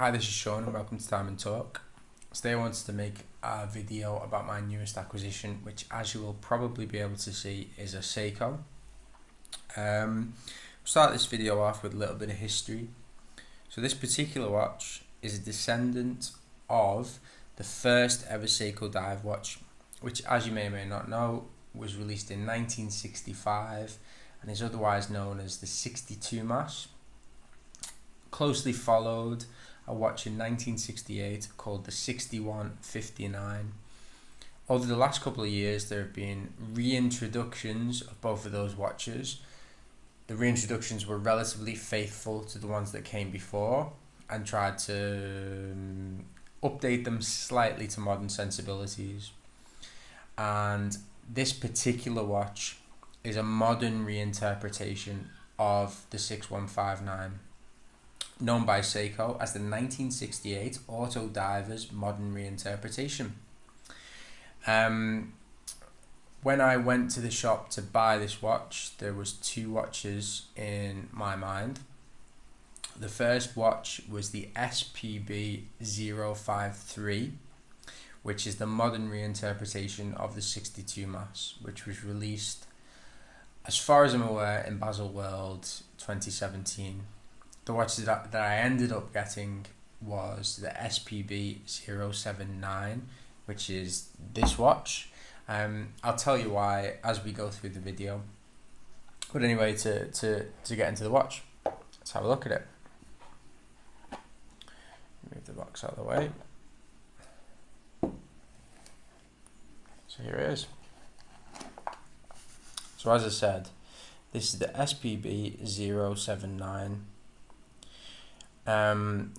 Hi, this is Sean and welcome to Time and Talk. Today I wanted to make a video about my newest acquisition, which as you will probably be able to see is a Seiko. We'll start this video off with a little bit of history. So this particular watch is a descendant of the first ever Seiko dive watch, which as you may or may not know was released in 1965 and is otherwise known as the 62 Mas. Closely followed a watch in 1968 called the 6159. Over the last couple of years there have been reintroductions of both of those watches. The reintroductions were relatively faithful to the ones that came before and tried to update them slightly to modern sensibilities. And this particular watch is a modern reinterpretation of the 6159. Known by Seiko as the 1968 Auto Divers Modern Reinterpretation. When I went to the shop to buy this watch, there was two watches in my mind. The first watch was the Spb053, which is the modern reinterpretation of the 62 Mas, which was released, as far as I'm aware, in Baselworld 2017. The watch that I ended up getting was the Spb079, which is this watch. I'll tell you why as we go through the video. But anyway, to get into the watch, let's have a look at it. Move the box out of the way. So here it is. So as I said, this is the Spb079.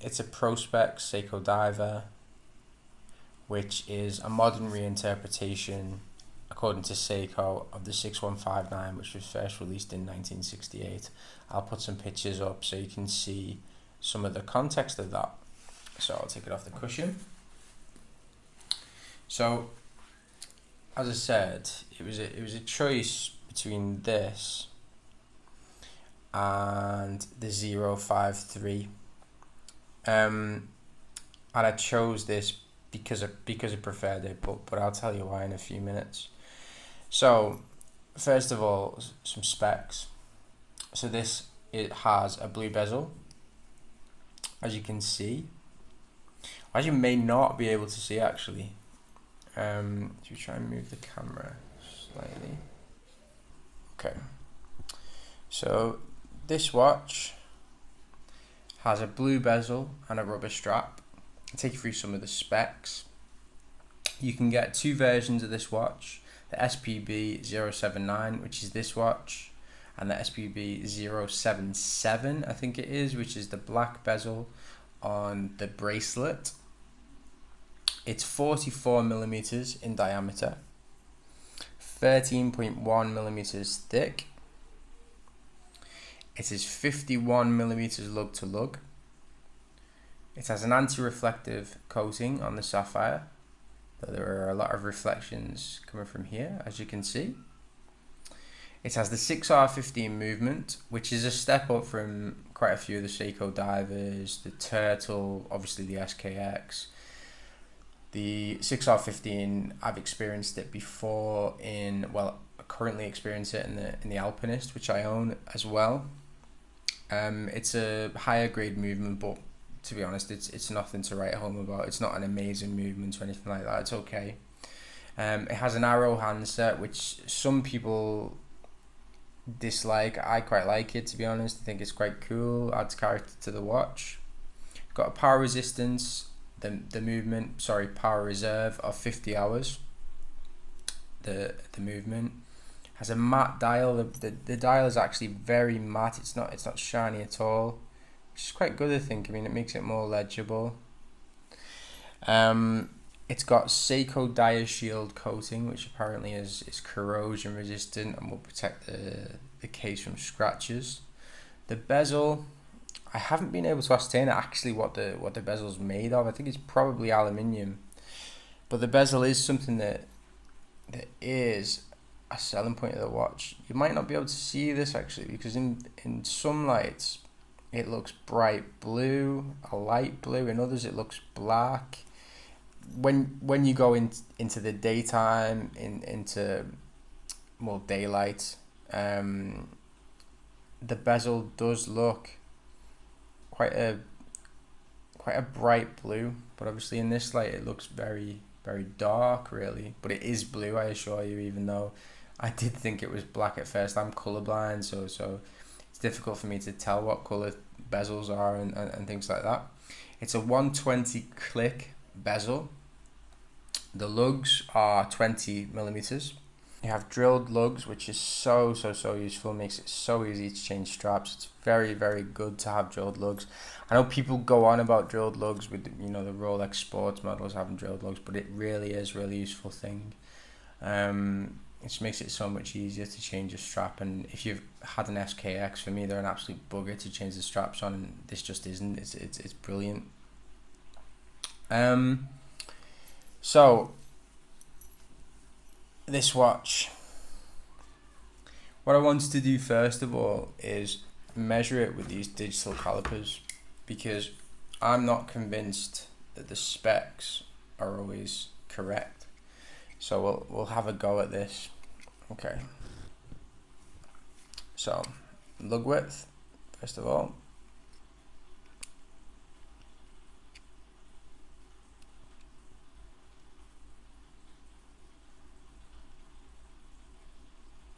It's a Prospex Seiko diver, which is a modern reinterpretation, according to Seiko, of the 6159, which was first released in 1968. I'll put some pictures up so you can see some of the context of that. So I'll take it off the cushion. So, as I said, it was a choice between this and the 053. And I chose this because I preferred it, but I'll tell you why in a few minutes. So first of all, some specs. So it has a blue bezel, as you can see, as you may not be able to see actually. If you try and move the camera slightly. Okay, so this watch has a blue bezel and a rubber strap. I'll take you through some of the specs. You can get two versions of this watch, the Spb079, which is this watch, and the Spb077, I think it is, which is the black bezel on the bracelet. It's 44 millimeters in diameter, 13.1 millimeters thick. It is 51 millimeters lug to lug. It has an anti-reflective coating on the sapphire. There are a lot of reflections coming from here, as you can see. It has the 6R15 movement, which is a step up from quite a few of the Seiko divers, the Turtle, obviously the SKX. The 6R15, I've experienced it before I currently experience it in the Alpinist, which I own as well. It's a higher grade movement, but to be honest, it's nothing to write home about. It's not an amazing movement or anything like that. It's okay. It has an arrow handset, which some people dislike. I quite like it, to be honest. I think it's quite cool. Adds character to the watch. Got a power resistance, power reserve of 50 hours. The movement has a matte dial. The dial is actually very matte. It's not shiny at all, which is quite good, I think. I mean, it makes it more legible. It's got Seiko DiaShield coating, which apparently is corrosion resistant and will protect the case from scratches. The bezel, I haven't been able to ascertain actually what the bezel's made of. I think it's probably aluminium, but the bezel is something that is a selling point of the watch. You might not be able to see this actually, because in some lights it looks bright blue, a light blue. In others, it looks black. When you go into the daytime, into more daylight, the bezel does look quite a bright blue, but obviously in this light it looks very dark, really. But it is blue, I assure you, even though I did think it was black at first. I'm colorblind, so it's difficult for me to tell what color bezels are and things like that. It's a 120 click bezel. The lugs are 20 millimeters. You have drilled lugs, which is so useful. Makes it so easy to change straps. It's very good to have drilled lugs. I know people go on about drilled lugs with, you know, the Rolex sports models having drilled lugs, but it really is a really useful thing. It just makes it so much easier to change a strap. And if you've had an SKX, for me, they're an absolute bugger to change the straps on, and this just isn't. It's brilliant. So this watch, what I wanted to do first of all is measure it with these digital calipers, because I'm not convinced that the specs are always correct. So we'll have a go at this. Okay. So lug width, first of all.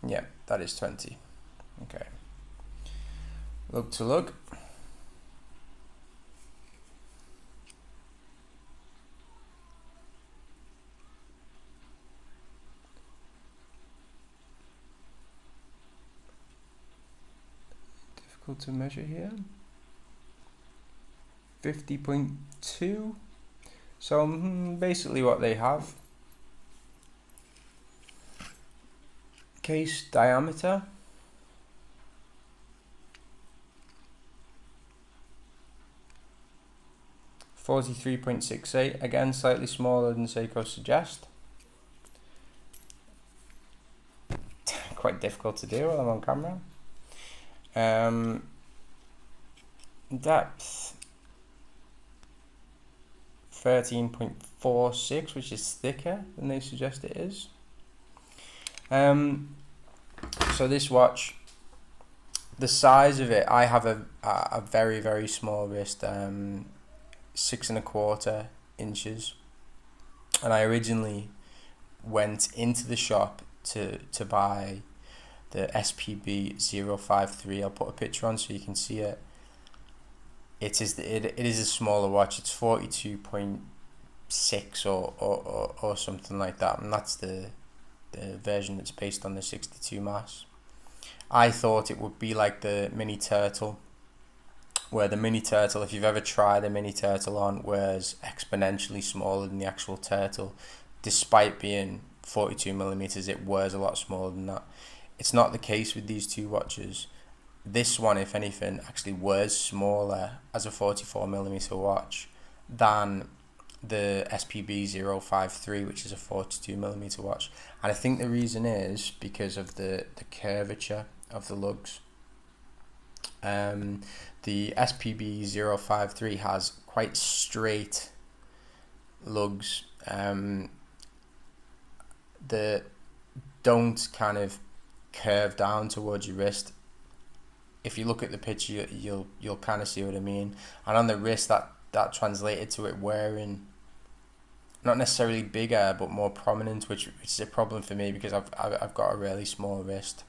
Yeah, that is 20. Okay. Lug to lug. Difficult to measure here. 50.2. So basically what they have. Case diameter. .68, again slightly smaller than Seiko suggest. Quite difficult to do while I'm on camera. Depth 13.46, which is thicker than they suggest it is. So this watch, the size of it, I have a very small wrist, 6¼ inches, and I originally went into the shop to buy the Spb053. I'll put a picture on so you can see it. It is a smaller watch. It's 42.6 or something like that, and that's the version that's based on the 62 mass. I thought it would be like the Mini Turtle, where the Mini Turtle, if you've ever tried a Mini Turtle on, was exponentially smaller than the actual Turtle. Despite being 42 millimeters, it was a lot smaller than that. It's not the case with these two watches. This one, if anything, actually was smaller as a 44 millimeter watch than the Spb053, which is a 42 millimeter watch. And I think the reason is because of the curvature of the lugs. The Spb053 has quite straight lugs that don't kind of curve down towards your wrist. If you look at the picture, you'll kind of see what I mean. And on the wrist, that translated to it wearing not necessarily bigger but more prominent, which is a problem for me because I've got a really small wrist.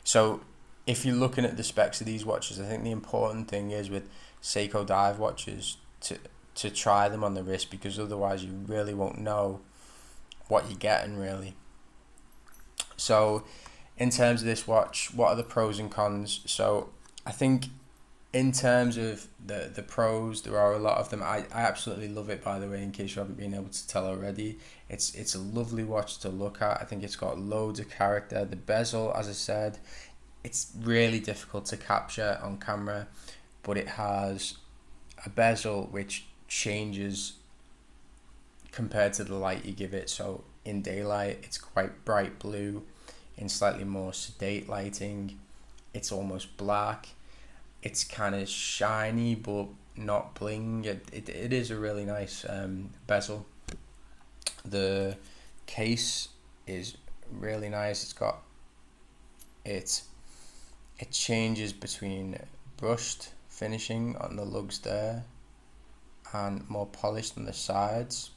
So if you're looking at the specs of these watches, I think the important thing is with Seiko dive watches to try them on the wrist, because otherwise you really won't know what you're getting really. So in terms of this watch, what are the pros and cons? So I think in terms of the pros, there are a lot of them. I absolutely love it, by the way, in case you haven't been able to tell already. It's a lovely watch to look at. I think it's got loads of character. The bezel, as I said, it's really difficult to capture on camera, but it has a bezel which changes compared to the light you give it. So in daylight, it's quite bright blue. In slightly more sedate lighting, It's almost black. It's kind of shiny but not bling. It is a really nice bezel. The case is really nice. It changes between brushed finishing on the lugs there and more polished on the sides.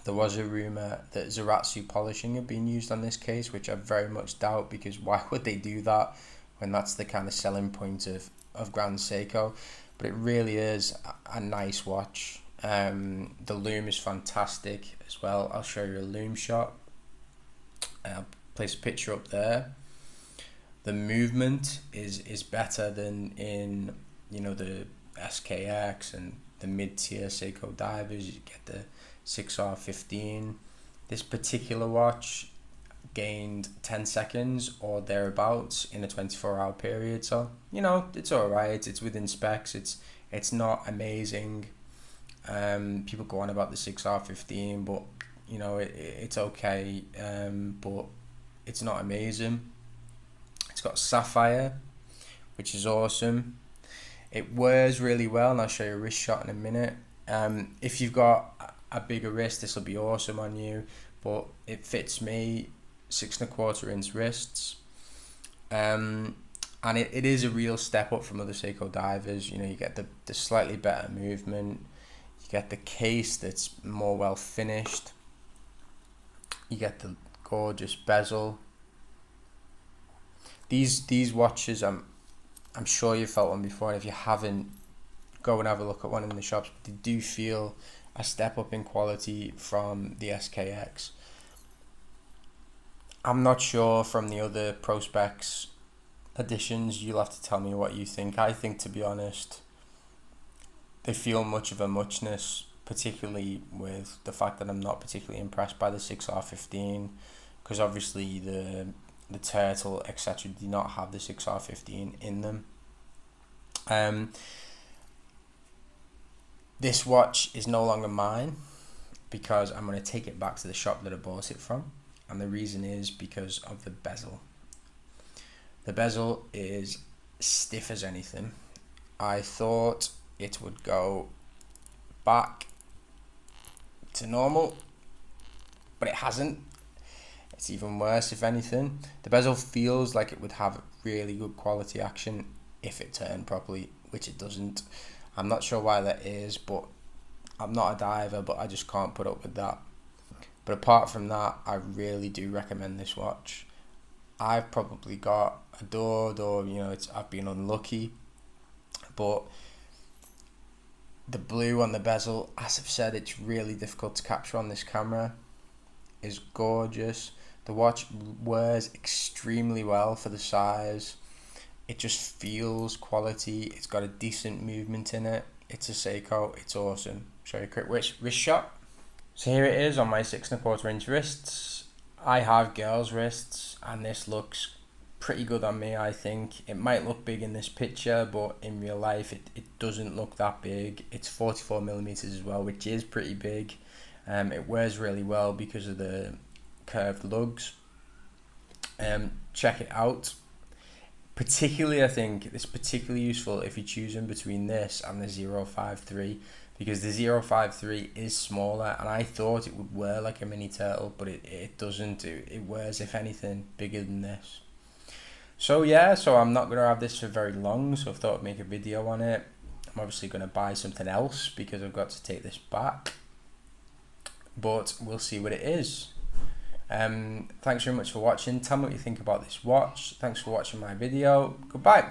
There was a rumour that Zaratsu polishing had been used on this case, which I very much doubt, because why would they do that when that's the kind of selling point of Grand Seiko? But it really is a nice watch. The loom is fantastic as well. I'll show you a loom shot. I'll place a picture up there. The movement is better than in, you know, the SKX and the mid-tier Seiko divers. You get the 6R15. This particular watch gained 10 seconds or thereabouts in a 24-hour period, so you know, it's all right. It's within specs. It's not amazing. People go on about the 6R15, but you know, it's okay, but it's not amazing. It's got sapphire, which is awesome. It wears really well, and I'll show you a wrist shot in a minute. If you've got a bigger wrist, this will be awesome on you, but it fits me 6¼ inch wrists. And it is a real step up from other Seiko divers. You know, you get the slightly better movement, you get the case that's more well finished, you get the gorgeous bezel. These watches, I'm sure you've felt one before, and if you haven't, go and have a look at one in the shops. They do feel a step up in quality from the SKX. I'm not sure from the other Prospex editions. You'll have to tell me what you think. I think, to be honest, they feel much of a muchness, particularly with the fact that I'm not particularly impressed by the 6R15, because obviously the turtle, etc., do not have the 6R15 in them. This watch is no longer mine because I'm going to take it back to the shop that I bought it from, and the reason is because of the bezel. The bezel is stiff as anything. I thought it would go back to normal, but it hasn't. It's even worse, if anything. The bezel feels like it would have really good quality action if it turned properly, which it doesn't. I'm not sure why that is, but I'm not a diver, but I just can't put up with that. But apart from that, I really do recommend this watch. I've probably got adored, or you know, I've been unlucky, but the blue on the bezel, as I've said, it's really difficult to capture on this camera, is gorgeous. The watch wears extremely well for the size. It just feels quality. It's got a decent movement in it. It's a Seiko. It's awesome. Show you a quick wrist shot. So here it is on my 6¼ inch wrists. I have girls' wrists, and this looks pretty good on me, I think. It might look big in this picture, but in real life it doesn't look that big. It's 44mm as well, which is pretty big. It wears really well because of the curved lugs. Check it out. Particularly, I think it's particularly useful if you're choosing between this and the 053, because the 053 is smaller, and I thought it would wear like a mini turtle, but it doesn't. It wears, if anything, bigger than this. So yeah, so I'm not going to have this for very long, so I thought I'd make a video on it. I'm obviously going to buy something else because I've got to take this back, but we'll see what it is. Thanks very much for watching. Tell me what you think about this watch. Thanks for watching my video. Goodbye.